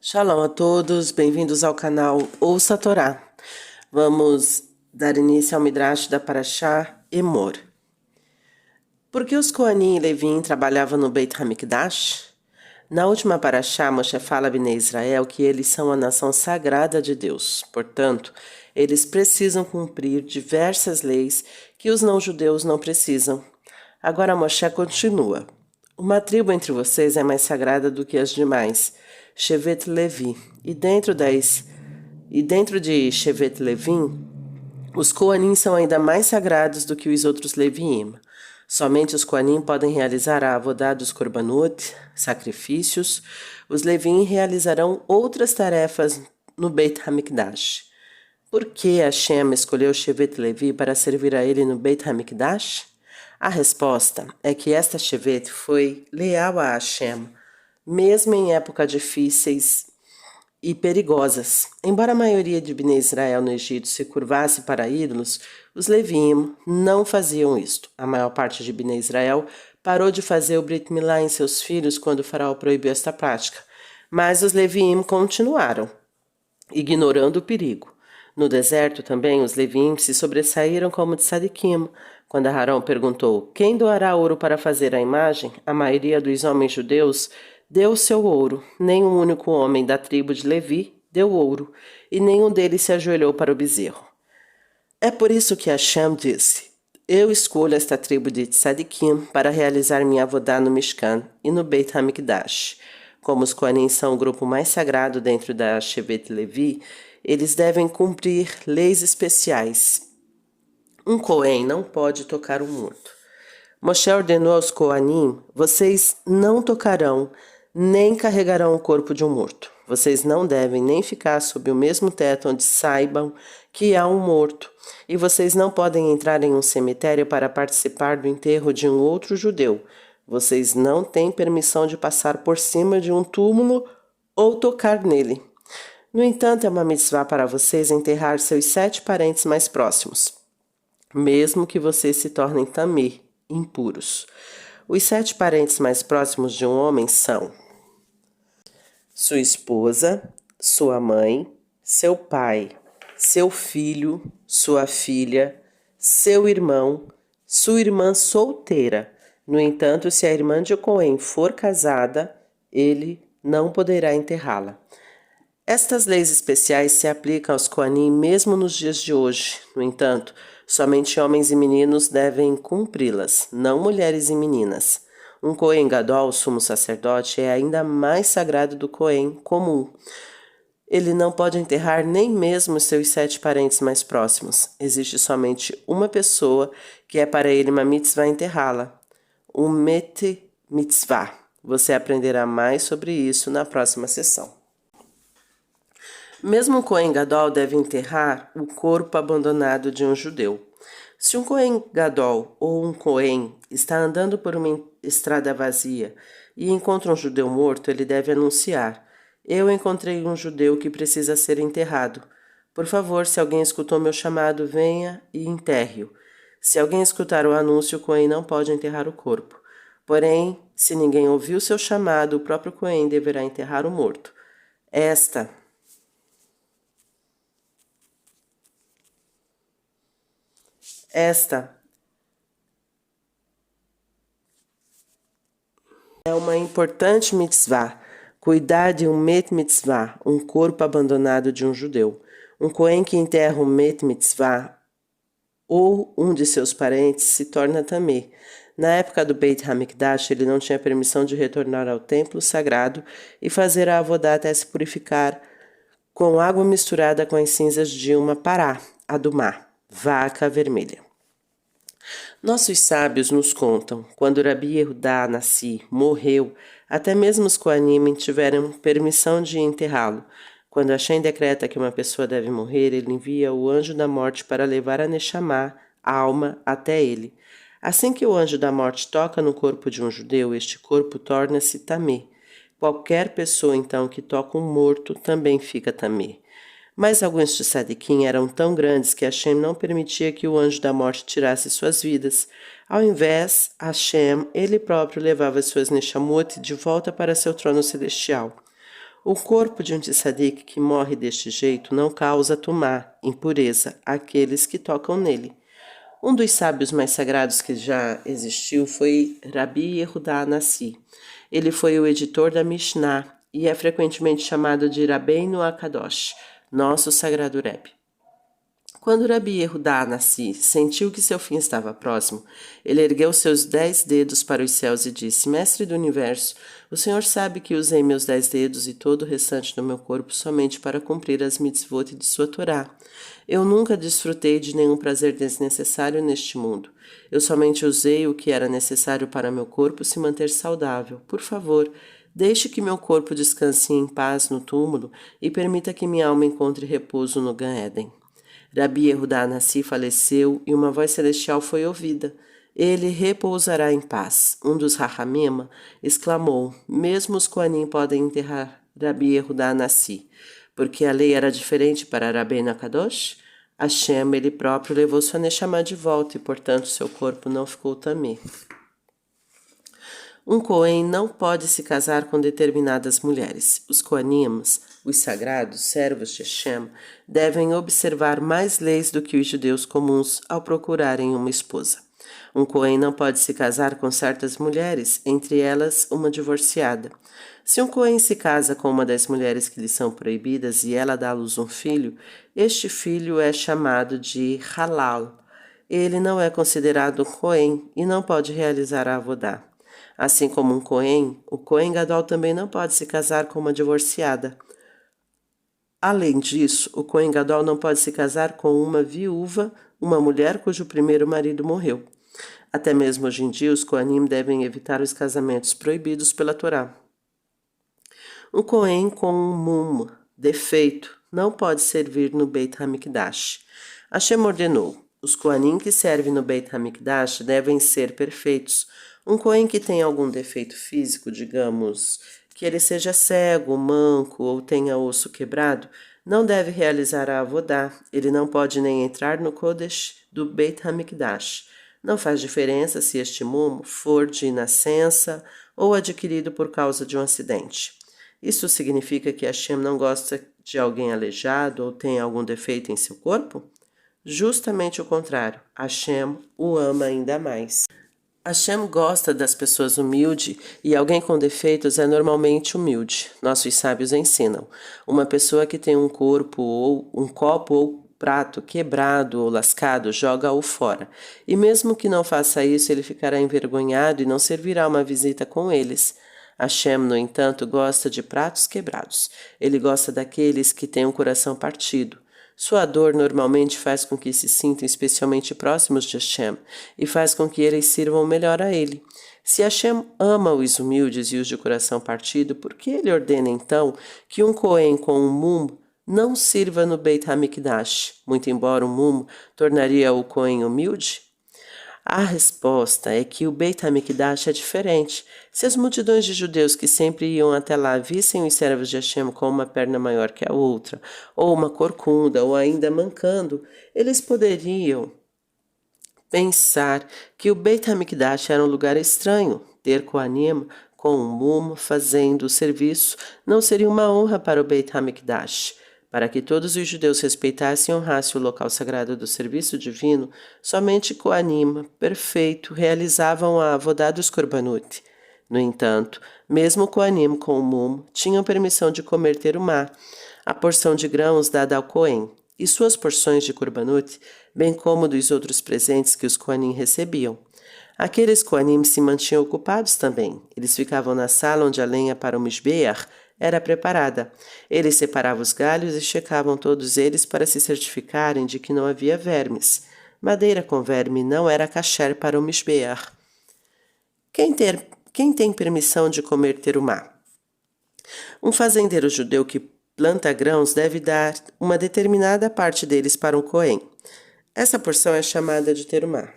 Shalom a todos, bem-vindos ao canal Ouça a Torá. Vamos dar início ao Midrash da Parashá Emor. Por que os Kohanim e Levim trabalhavam no Beit HaMikdash? Na última Parashá, Moshe fala a Bnei Israel que eles são a nação sagrada de Deus. Portanto, eles precisam cumprir diversas leis que os não-judeus não precisam. Agora Moshe continua. Uma tribo entre vocês é mais sagrada do que as demais, Shevet Levi, e dentro de Shevet Levim, os Kohanim são ainda mais sagrados do que os outros Leviim. Somente os Kohanim podem realizar a avodá dos Korbanot, sacrifícios. Os Levim realizarão outras tarefas no Beit HaMikdash. Por que Hashem escolheu Shevet Levi para servir a ele no Beit HaMikdash? A resposta é que esta Shevet foi leal a Hashem, mesmo em épocas difíceis e perigosas. Embora a maioria de Bnei Israel no Egito se curvasse para ídolos, os Levim não faziam isto. A maior parte de Bnei Israel parou de fazer o Brit Milá em seus filhos quando o faraó proibiu esta prática. Mas os Levim continuaram, ignorando o perigo. No deserto também os Levim se sobressaíram como tzadikim. Quando Arão perguntou quem doará ouro para fazer a imagem, a maioria dos homens judeus deu seu ouro. Nenhum único homem da tribo de Levi deu ouro, e nenhum deles se ajoelhou para o bezerro. É por isso que Hashem disse: eu escolho esta tribo de tzadikim para realizar minha avodá no Mishkan e no Beit HaMikdash. Como os Kohanim são o grupo mais sagrado dentro da Shevet Levi, eles devem cumprir leis especiais. Um Kohen não pode tocar um morto. Moshe ordenou aos Kohanim: vocês não tocarão, nem carregarão o corpo de um morto. Vocês não devem nem ficar sob o mesmo teto onde saibam que há um morto. E vocês não podem entrar em um cemitério para participar do enterro de um outro judeu. Vocês não têm permissão de passar por cima de um túmulo ou tocar nele. No entanto, é uma mitzvah para vocês enterrar seus 7 parentes mais próximos, mesmo que vocês se tornem tamir, impuros. Os 7 parentes mais próximos de um homem são sua esposa, sua mãe, seu pai, seu filho, sua filha, seu irmão, sua irmã solteira. No entanto, se a irmã de Cohen for casada, ele não poderá enterrá-la. Estas leis especiais se aplicam aos Kohanim mesmo nos dias de hoje. No entanto, somente homens e meninos devem cumpri-las, não mulheres e meninas. Um Kohen Gadol, sumo sacerdote, é ainda mais sagrado do Kohen comum. Ele não pode enterrar nem mesmo os seus 7 parentes mais próximos. Existe somente uma pessoa que é para ele uma mitzvah enterrá-la. Um met mitzvah. Você aprenderá mais sobre isso na próxima sessão. Mesmo o Kohen Gadol deve enterrar o corpo abandonado de um judeu. Se um Kohen Gadol ou um Kohen está andando por uma estrada vazia e encontra um judeu morto, ele deve anunciar: eu encontrei um judeu que precisa ser enterrado. Por favor, se alguém escutou meu chamado, venha e enterre-o. Se alguém escutar o anúncio, o Kohen não pode enterrar o corpo. Porém, se ninguém ouviu seu chamado, o próprio Kohen deverá enterrar o morto. Esta é uma importante mitzvah, cuidar de um met mitzvah, um corpo abandonado de um judeu. Um Kohen que enterra um met mitzvah ou um de seus parentes se torna tameh. Na época do Beit HaMikdash, ele não tinha permissão de retornar ao templo sagrado e fazer a avodá até se purificar com água misturada com as cinzas de uma pará, adumá, vaca vermelha. Nossos sábios nos contam, quando Rabi Yehudá Nassi morreu, até mesmo os Kohanim tiveram permissão de enterrá-lo. Quando Hashem decreta que uma pessoa deve morrer, ele envia o anjo da morte para levar a Neshama, a alma, até ele. Assim que o anjo da morte toca no corpo de um judeu, este corpo torna-se tameh. Qualquer pessoa, então, que toca um morto também fica tameh. Mas alguns tzadikim eram tão grandes que Hashem não permitia que o anjo da morte tirasse suas vidas. Ao invés, Hashem, ele próprio, levava suas neshamot de volta para seu trono celestial. O corpo de um tzadik que morre deste jeito não causa tumá, impureza, àqueles que tocam nele. Um dos sábios mais sagrados que já existiu foi Rabi Yehudá Anassi. Ele foi o editor da Mishnah e é frequentemente chamado de Rabbeinu Akadosh, nosso sagrado Rebbe. Quando Rabi Yehudá Anassi sentiu que seu fim estava próximo, ele ergueu seus 10 dedos para os céus e disse: Mestre do universo, o Senhor sabe que usei meus 10 dedos e todo o restante do meu corpo somente para cumprir as mitzvot de sua Torá. Eu nunca desfrutei de nenhum prazer desnecessário neste mundo. Eu somente usei o que era necessário para meu corpo se manter saudável. Por favor, deixe que meu corpo descanse em paz no túmulo e permita que minha alma encontre repouso no Gan Éden. Rabi Yehudá Anassi faleceu e uma voz celestial foi ouvida. Ele repousará em paz. Um dos Rahamim exclamou: Mesmo os Koanim podem enterrar Rabi Yehudá Anassi, porque a lei era diferente para Rabbeinu Akadosh? Hashem, ele próprio, levou sua Neshama de volta e, portanto, seu corpo não ficou tamê. Um Cohen não pode se casar com determinadas mulheres. Os Koanims, os sagrados, servos de Hashem, devem observar mais leis do que os judeus comuns ao procurarem uma esposa. Um Cohen não pode se casar com certas mulheres, entre elas uma divorciada. Se um Cohen se casa com uma das mulheres que lhe são proibidas e ela dá à luz um filho, este filho é chamado de halal. Ele não é considerado Cohen e não pode realizar a avodá. Assim como um Cohen, o Cohen Gadol também não pode se casar com uma divorciada. Além disso, o Cohen Gadol não pode se casar com uma viúva, uma mulher cujo primeiro marido morreu. Até mesmo hoje em dia, os Koanim devem evitar os casamentos proibidos pela Torá. Um Cohen com um mum, defeito, não pode servir no Beit HaMikdash. Hashem ordenou: os Koanim que servem no Beit HaMikdash devem ser perfeitos. Um Cohen que tem algum defeito físico, digamos, que ele seja cego, manco ou tenha osso quebrado, não deve realizar a avodá. Ele não pode nem entrar no Kodesh do Beit HaMikdash. Não faz diferença se este mumo for de nascença ou adquirido por causa de um acidente. Isso significa que Hashem não gosta de alguém aleijado ou tem algum defeito em seu corpo? Justamente o contrário, Hashem o ama ainda mais. Hashem gosta das pessoas humildes e alguém com defeitos é normalmente humilde. Nossos sábios ensinam. Uma pessoa que tem um corpo ou um copo ou prato quebrado ou lascado, joga-o fora. E mesmo que não faça isso, ele ficará envergonhado e não servirá uma visita com eles. Hashem, no entanto, gosta de pratos quebrados. Ele gosta daqueles que têm um coração partido. Sua dor normalmente faz com que se sintam especialmente próximos de Hashem e faz com que eles sirvam melhor a ele. Se Hashem ama os humildes e os de coração partido, por que ele ordena então que um Cohen com um mum não sirva no Beit HaMikdash, muito embora o mum tornaria o Cohen humilde? A resposta é que o Beit HaMikdash é diferente. Se as multidões de judeus que sempre iam até lá vissem os servos de Hashem com uma perna maior que a outra, ou uma corcunda, ou ainda mancando, eles poderiam pensar que o Beit HaMikdash era um lugar estranho. Ter Kohanim com um mum fazendo o serviço não seria uma honra para o Beit HaMikdash. Para que todos os judeus respeitassem e honrassem o local sagrado do serviço divino, somente Kohanim, perfeito, realizavam a avodá dos Korbanot. No entanto, mesmo Kohanim com o mum tinham permissão de comer terumá, a porção de grãos dada ao Cohen, e suas porções de Korbanot, bem como dos outros presentes que os Kohanim recebiam. Aqueles Kohanim se mantinham ocupados também. Eles ficavam na sala onde a lenha para o Mishbeach era preparada. Eles separavam os galhos e checavam todos eles para se certificarem de que não havia vermes. Madeira com verme não era kasher para o Mishbeach. Quem tem permissão de comer terumá? Um fazendeiro judeu que planta grãos deve dar uma determinada parte deles para um Cohen. Essa porção é chamada de terumá.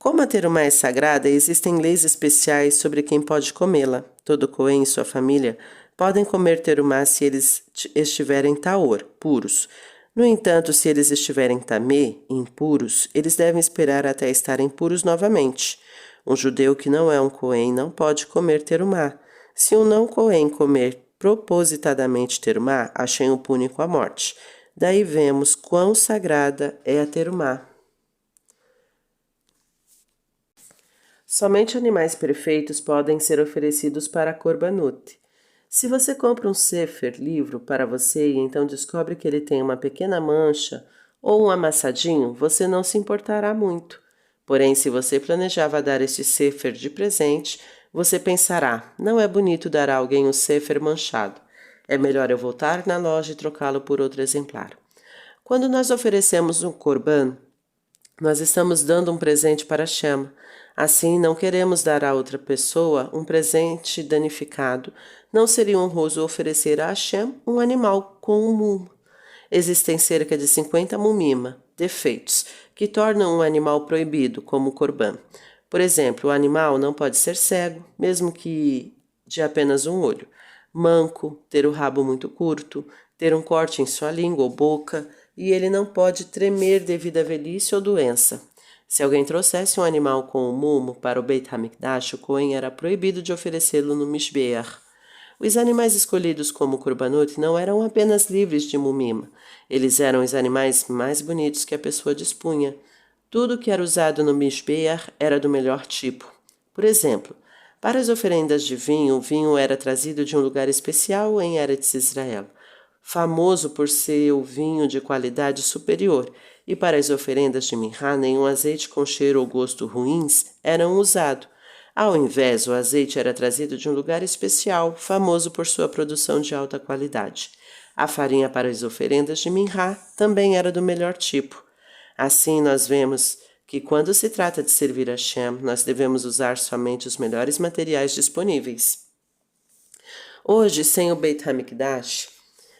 Como a terumá é sagrada, existem leis especiais sobre quem pode comê-la. Todo Cohen e sua família podem comer terumá se eles estiverem taor, puros. No entanto, se eles estiverem tamê, impuros, eles devem esperar até estarem puros novamente. Um judeu que não é um Cohen não pode comer terumá. Se um não Cohen comer propositadamente terumá, Hashem o pune com a morte. Daí vemos quão sagrada é a terumá. Somente animais perfeitos podem ser oferecidos para Korbanut. Se você compra um Sefer, livro, para você e então descobre que ele tem uma pequena mancha ou um amassadinho, você não se importará muito. Porém, se você planejava dar este Sefer de presente, você pensará, não é bonito dar a alguém um Sefer manchado. É melhor eu voltar na loja e trocá-lo por outro exemplar. Quando nós oferecemos um Korban, nós estamos dando um presente para Hashem. Assim, não queremos dar a outra pessoa um presente danificado. Não seria honroso oferecer a Hashem um animal com um mum. Existem cerca de 50 mumima, defeitos, que tornam um animal proibido, como o Corban. Por exemplo, o animal não pode ser cego, mesmo que de apenas um olho, manco, ter o rabo muito curto, ter um corte em sua língua ou boca, e ele não pode tremer devido à velhice ou doença. Se alguém trouxesse um animal com um mumo para o Beit HaMikdash, o Cohen era proibido de oferecê-lo no Mishbeach. Os animais escolhidos como Korbanot não eram apenas livres de mumima, eles eram os animais mais bonitos que a pessoa dispunha. Tudo que era usado no Mishbeach era do melhor tipo. Por exemplo, para as oferendas de vinho, o vinho era trazido de um lugar especial em Eretz Israel, famoso por ser o vinho de qualidade superior, e para as oferendas de minhá, nenhum azeite com cheiro ou gosto ruins eram usado. Ao invés, o azeite era trazido de um lugar especial, famoso por sua produção de alta qualidade. A farinha para as oferendas de minhá também era do melhor tipo. Assim, nós vemos que quando se trata de servir a Hashem, nós devemos usar somente os melhores materiais disponíveis. Hoje, sem o Beit HaMikdash,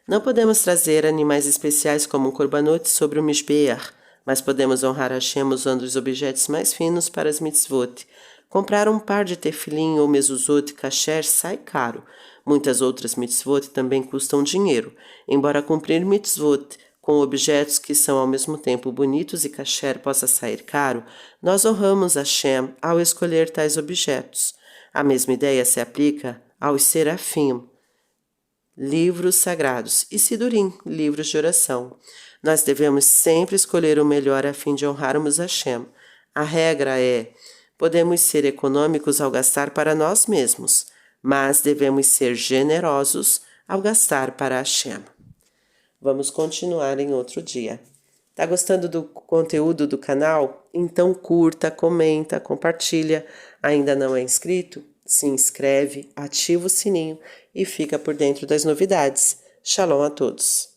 não podemos trazer animais especiais como um korbanot sobre o Mishbeach, mas podemos honrar Hashem usando os objetos mais finos para as mitzvot. Comprar um par de tefilim ou mezuzot kasher sai caro. Muitas outras mitzvot também custam dinheiro. Embora cumprir mitzvot com objetos que são ao mesmo tempo bonitos e kasher possa sair caro, nós honramos Hashem ao escolher tais objetos. A mesma ideia se aplica aos serafim, livros sagrados, e sidurim, livros de oração. Nós devemos sempre escolher o melhor a fim de honrarmos Hashem. A regra é: podemos ser econômicos ao gastar para nós mesmos, mas devemos ser generosos ao gastar para Hashem. Vamos continuar em outro dia. Tá gostando do conteúdo do canal? Então curta, comenta, compartilha. Ainda não é inscrito? Se inscreve, ativa o sininho e fica por dentro das novidades. Shalom a todos!